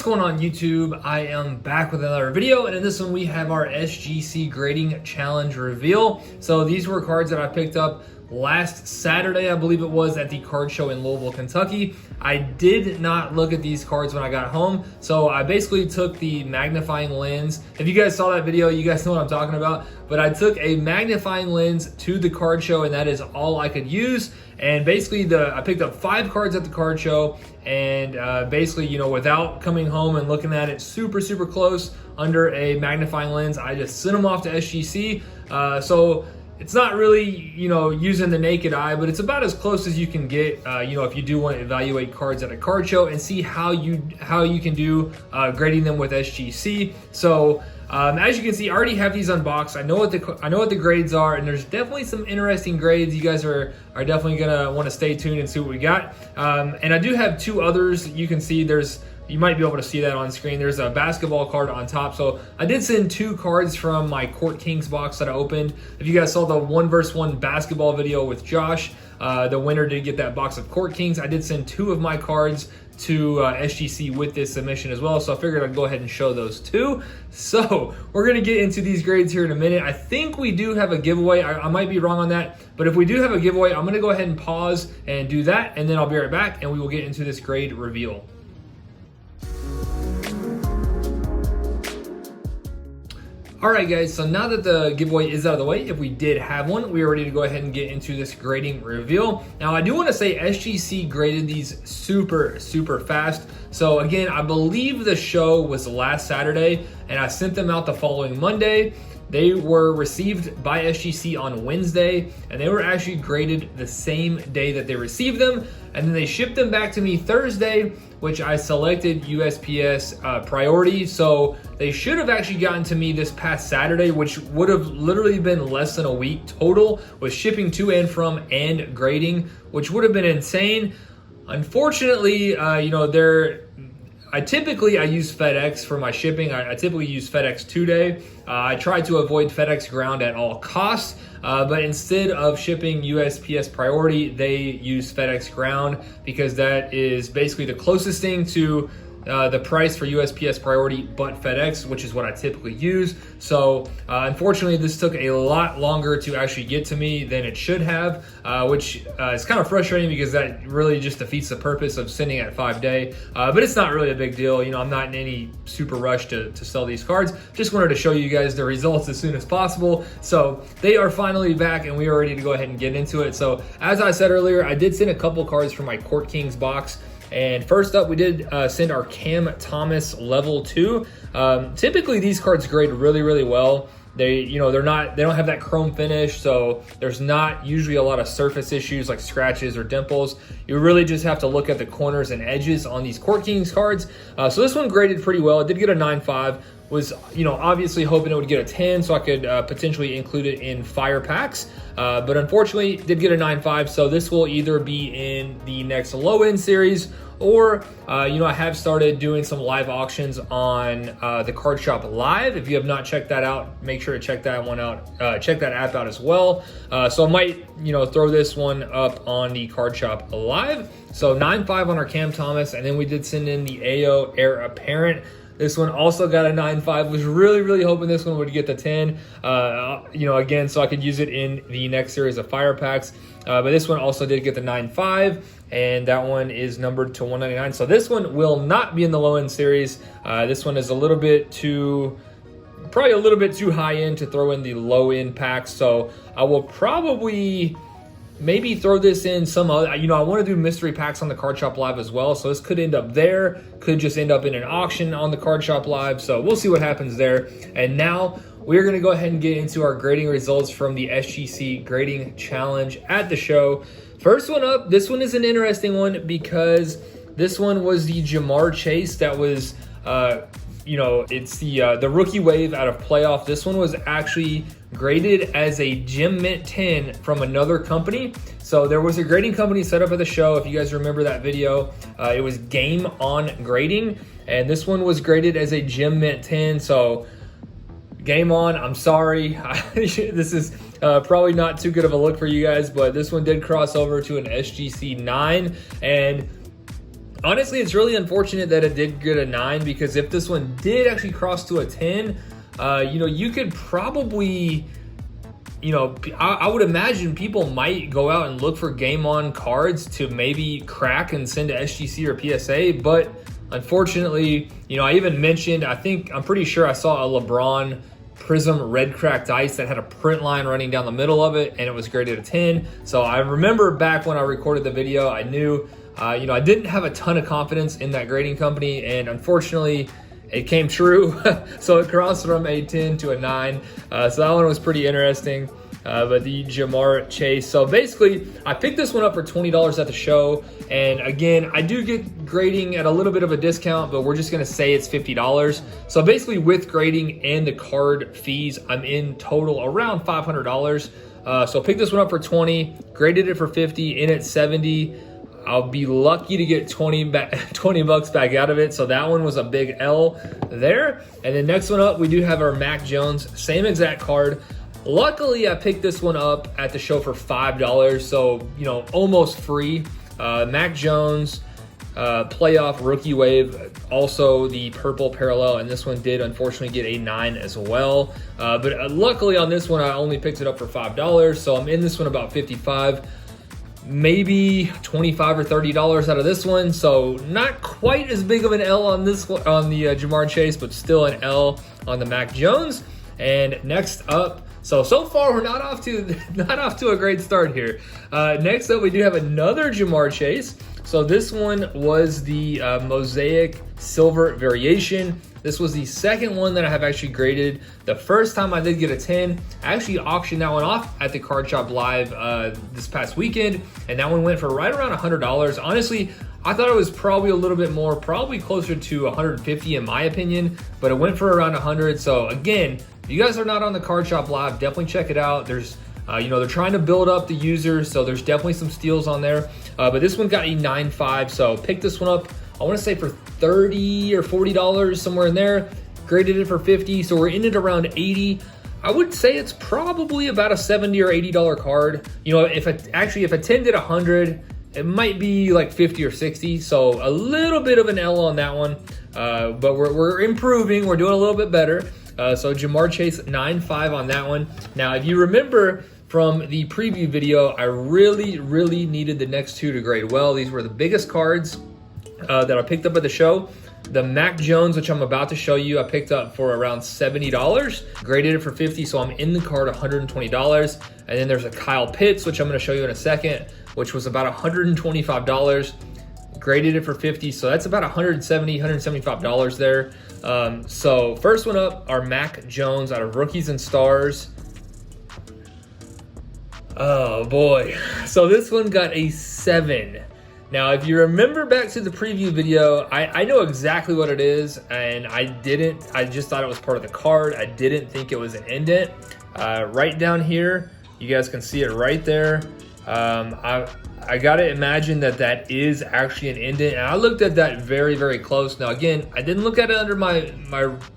What's going on YouTube? I am back with another video, and in this one we have our SGC grading challenge reveal. So these were cards that I picked up last Saturday, I believe it was, at the card show in Louisville, Kentucky. I did not look at these cards when I got home, so I basically took the magnifying lens. If you guys saw that video, you guys know what I'm talking about, but I took a magnifying lens to the card show, and that is all I could use. And basically I picked up 5 cards at the card show, and basically, you know, without coming home and looking at it super close under a magnifying lens, I just sent them off to SGC. So it's not really, you know, using the naked eye, but it's about as close as you can get, you know, if you do want to evaluate cards at a card show and see how you can do grading them with SGC. So as you can see, I already have these unboxed. I know what the grades are, and there's definitely some interesting grades. You guys are definitely gonna want to stay tuned and see what we got. And I do have 2 others. You can see you might be able to see that on screen. There's a basketball card on top. So I did send 2 cards from my Court Kings box that I opened. If you guys saw the 1v1 basketball video with Josh, the winner did get that box of Court Kings. I did send 2 of my cards to SGC with this submission as well, so I figured I'd go ahead and show those too. So we're gonna get into these grades here in a minute. I think we do have a giveaway. I might be wrong on that, but if we do have a giveaway, I'm gonna go ahead and pause and do that, and then I'll be right back and we will get into this grade reveal. All right, guys, so now that the giveaway is out of the way, if we did have one, we are ready to go ahead and get into this grading reveal. Now, I do want to say SGC graded these super fast. So again, I believe the show was last Saturday, and I sent them out the following Monday. They were received by SGC on Wednesday, and they were actually graded the same day that they received them. And then they shipped them back to me Thursday, which I selected USPS priority. So they should have actually gotten to me this past Saturday, which would have literally been less than a week total with shipping to and from and grading, which would have been insane. Unfortunately, you know, I use FedEx for my shipping. I typically use FedEx 2-day. I try to avoid FedEx ground at all costs, but instead of shipping USPS priority, they use FedEx ground because that is basically the closest thing to the price for USPS priority but FedEx, which is what I typically use. So unfortunately, this took a lot longer to actually get to me than it should have, which is kind of frustrating because that really just defeats the purpose of sending at 5-day. But it's not really a big deal. You know, I'm not in any super rush to sell these cards. Just wanted to show you guys the results as soon as possible. So they are finally back, and we are ready to go ahead and get into it. So as I said earlier, I did send a couple cards from my Court Kings box. And first up, we did send our Cam Thomas level 2. Typically, these cards grade really well. They don't have that chrome finish, so there's not usually a lot of surface issues like scratches or dimples. You really just have to look at the corners and edges on these Court Kings cards. So this one graded pretty well. It did get a 9.5. Was, you know, obviously hoping it would get a 10 so I could potentially include it in fire packs. But unfortunately, it did get a 9.5. So this will either be in the next low end series, or, you know, I have started doing some live auctions on the Card Shop Live. If you have not checked that out, make sure to check that one out. Check that app out as well. So I might, you know, throw this one up on the Card Shop Live. So 9.5 on our Cam Thomas, and then we did send in the AO Heir Apparent. This one also got a 9.5. Was really hoping this one would get the 10, you know, again, so I could use it in the next series of fire packs. But this one also did get the 9.5, and that one is numbered to 199. So this one will not be in the low end series. This one is probably a little bit too high end to throw in the low end packs. So I will probably maybe throw this in some other, you know, I want to do mystery packs on the Card Shop Live as well. So this could end up there, could just end up in an auction on the Card Shop Live. So we'll see what happens there. And now we're going to go ahead and get into our grading results from the SGC grading challenge at the show. First one up, this one is an interesting one because this one was the Jamar Chase that was, you know, it's the rookie wave out of playoff. This one was actually graded as a Gem Mint 10 from another company. So there was a grading company set up at the show. If you guys remember that video, it was Game On Grading, and this one was graded as a Gem Mint 10. So Game On, I'm sorry. This is probably not too good of a look for you guys, but this one did cross over to an SGC 9, and honestly, it's really unfortunate that it did get a 9, because if this one did actually cross to a 10, you know, you could probably, you know, I would imagine people might go out and look for game on cards to maybe crack and send to SGC or PSA. But unfortunately, you know, I even mentioned, I'm pretty sure I saw a LeBron Prism red cracked ice that had a print line running down the middle of it, and it was graded a 10. So I remember back when I recorded the video, I knew, you know, I didn't have a ton of confidence in that grading company, and unfortunately, it came true. So it crossed from a 10 to a 9. So that one was pretty interesting. But the Jamar Chase. So basically, I picked this one up for $20 at the show. And again, I do get grading at a little bit of a discount, but we're just going to say it's $50. So basically, with grading and the card fees, I'm in total around $500. So picked this one up for 20, graded it for 50, in at 70. I'll be lucky to get 20 bucks back out of it. So that one was a big L there. And then next one up, we do have our Mac Jones, same exact card. Luckily, I picked this one up at the show for $5. So, you know, almost free. Mac Jones, playoff rookie wave, also the purple parallel. And this one did unfortunately get a 9 as well. But luckily on this one, I only picked it up for $5. So I'm in this one about 55. Maybe $25 or $30 out of this one, so not quite as big of an L on this one, on the Jamar Chase, but still an L on the Mac Jones. And next up, so far we're not off to a great start here. Next up, we do have another Jamar Chase. So this one was the Mosaic Silver Variation. This was the second one that I have actually graded. The first time I did get a 10, I actually auctioned that one off at the Card Shop Live this past weekend, and that one went for right around $100. Honestly, I thought it was probably a little bit more, probably closer to 150 in my opinion, but it went for around 100. So again, if you guys are not on the Card Shop Live, definitely check it out. There's you know, they're trying to build up the users, so there's definitely some steals on there. But this one got a 9.5, so picked this one up, I want to say for $30 or $40, somewhere in there. Graded it for 50, so we're in it around 80. I would say it's probably about a $70 or $80 card. You know, if a 10 did 100, it might be like 50 or 60, so a little bit of an L on that one. But we're improving, we're doing a little bit better. So Jamar Chase, 9.5 on that one. Now, if you remember from the preview video, I really needed the next two to grade well. These were the biggest cards that I picked up at the show. The Mac Jones, which I'm about to show you, I picked up for around $70, graded it for 50, so I'm in the card $120. And then there's a Kyle Pitts, which I'm going to show you in a second, which was about $125, graded it for 50, so that's about $175 there. So first one up, our Mac Jones out of Rookies and Stars. Oh boy, so this one got a 7. Now, if you remember back to the preview video, I know exactly what it is, and I just thought it was part of the card. I didn't think it was an indent. Right down here, you guys can see it right there. I gotta imagine that is actually an indent, and I looked at that very close. Now again, I didn't look at it under my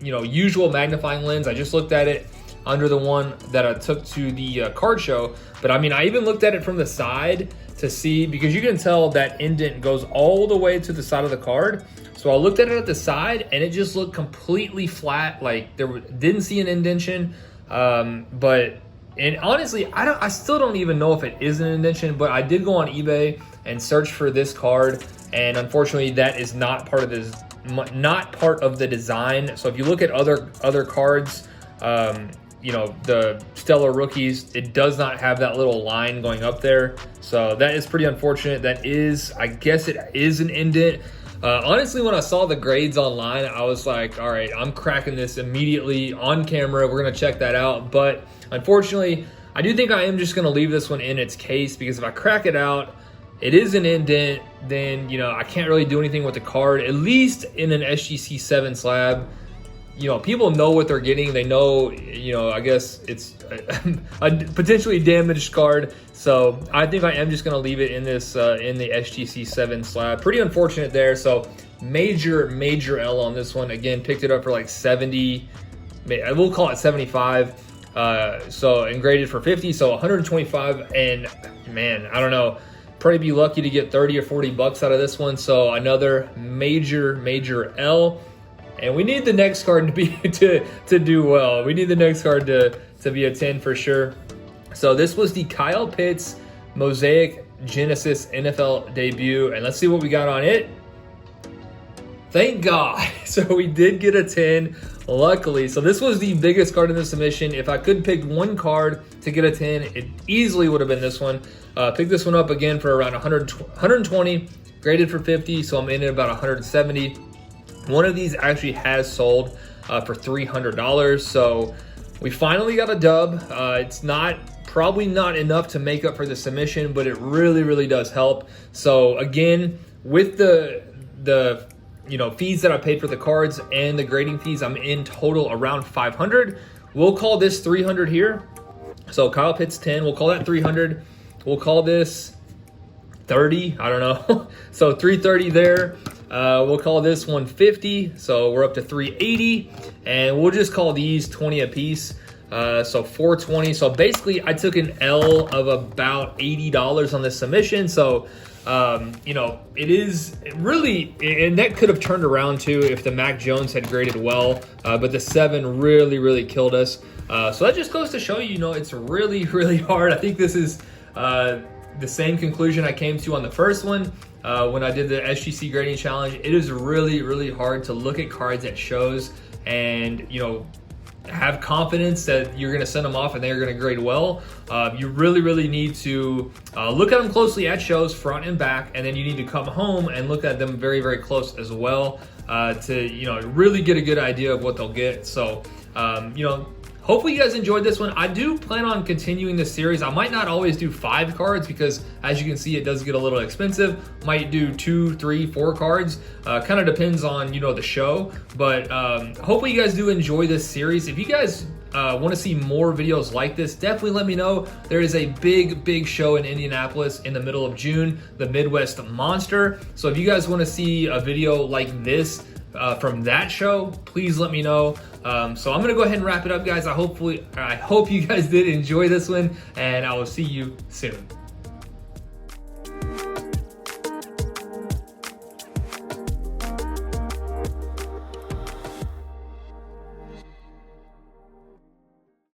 usual magnifying lens. I just looked at it under the one that I took to the card show. But I mean, I even looked at it from the side to see, because you can tell that indent goes all the way to the side of the card. So I looked at it at the side, and it just looked completely flat, like didn't see an indentation. And honestly, I still don't even know if it is an indentation, but I did go on eBay and search for this card, and unfortunately, that is not part of the design. So if you look at other cards, you know, the Stellar Rookies, it does not have that little line going up there. So that is pretty unfortunate. That is, I guess it is an indent. Honestly, when I saw the grades online, I was like, all right, I'm cracking this immediately on camera. We're going to check that out. But unfortunately, I do think I am just going to leave this one in its case, because if I crack it out, it is an indent, then, you know, I can't really do anything with the card, at least in an SGC 7 slab. You know, people know what they're getting. They know, you know, I guess it's a potentially damaged card. So I think I am just going to leave it in this, in the SGC 7 slab. Pretty unfortunate there. So major L on this one. Again, picked it up for like 70, I will call it 75. And graded for 50. So 125. And man, I don't know. probably be lucky to get 30 or 40 bucks out of this one. So another major L. And we need the next card to be to do well. We need the next card to be a 10 for sure. So this was the Kyle Pitts Mosaic Genesis NFL debut, and let's see what we got on it. Thank God. So we did get a 10, luckily. So this was the biggest card in the submission. If I could pick one card to get a 10, it easily would have been this one. Picked this one up again for around 120, graded for 50, so I'm in at about 170. One of these actually has sold for $300, so we finally got a dub. It's probably not enough to make up for the submission, but it really does help. So again, with the fees that I paid for the cards and the grading fees, I'm in total around 500. We'll call this 300 here. So Kyle Pitts 10, we'll call that 300. We'll call this 30, I don't know. So 330 there. We'll call this 150, so we're up to 380, and we'll just call these 20 a piece. So 420. So basically, I took an L of about $80 on this submission. So it is really, and that could have turned around too if the Mac Jones had graded well, but the 7 really killed us. So that just goes to show you, it's really hard. I think this is the same conclusion I came to on the first one. When I did the SGC grading challenge, it is really hard to look at cards at shows and, have confidence that you're going to send them off and they're going to grade well. You really need to look at them closely at shows, front and back, and then you need to come home and look at them very close as well to, really get a good idea of what they'll get. So, hopefully you guys enjoyed this one. I do plan on continuing this series. I might not always do 5 cards because, as you can see, it does get a little expensive. Might do 2, 3, 4 cards. Kind of depends on, the show. But hopefully you guys do enjoy this series. If you guys want to see more videos like this, definitely let me know. There is a big show in Indianapolis in the middle of June, the Midwest Monster. So if you guys want to see a video like this, from that show, please let me know. So I'm gonna go ahead and wrap it up, guys. I hope you guys did enjoy this one, and I will see you soon.